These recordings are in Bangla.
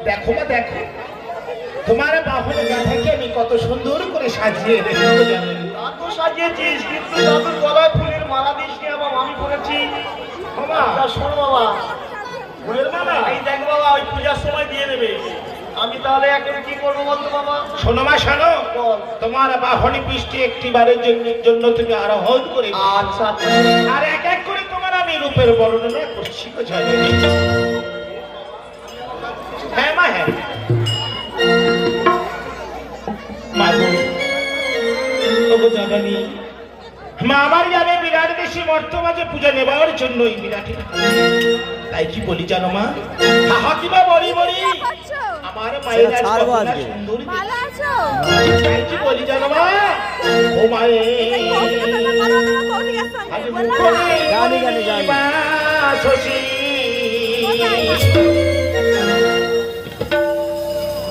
দেখো মা দেখো তোমার বাহনে গাধাকে আমি কত সুন্দর করে সাজিয়ে রেখেছি তো সাজিয়েছিস কিন্তু দাদুর গলায় ফুলের মালা দিস নি বাবা আমি করেছি বাবা শোনো বাবা ফুলের মালা এই দেখ বাবা ওই পূজার সময় দিয়ে দেবে আমি তাহলে এখন কি করবো বলতো বাবা শোনো মা শোনো তোমার বাহনে বৃষ্টি একটি বারের জন্য তুমি আরোহণ করে আচ্ছা আর এক এক করে তোমার আমি রূপের বর্ণনা করছি হ্যাঁ মা হ্যাঁ মা আমার যাবে বিরাট দেশি মর্তমাজে পূজা নেবার জন্য এই বিরাট তাই কি বলি জানো মা হাহা কিবা বলি বলি আমার মায়ের সুন্দর তাই কি বলি জানো মা ও মায়ে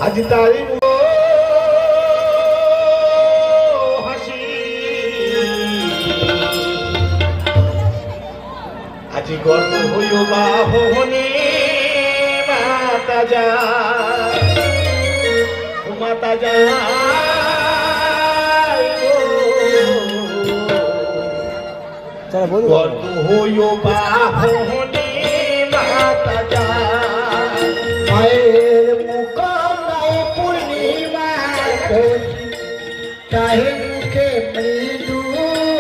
আজ তারি হাসি আজ গর্ব হইও বাহনে মাতা যা মাতা যা গর্ব হইও বাহনে মাতা যা মায়ের মুখে পূর্ণিমা তাহে মুখে মৃদু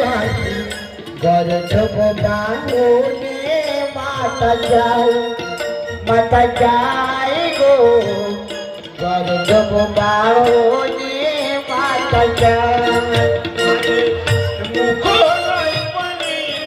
হাসি গর্ধব বাহনে মাতা যায় গো গর্ধব বাহনে মাতা যায়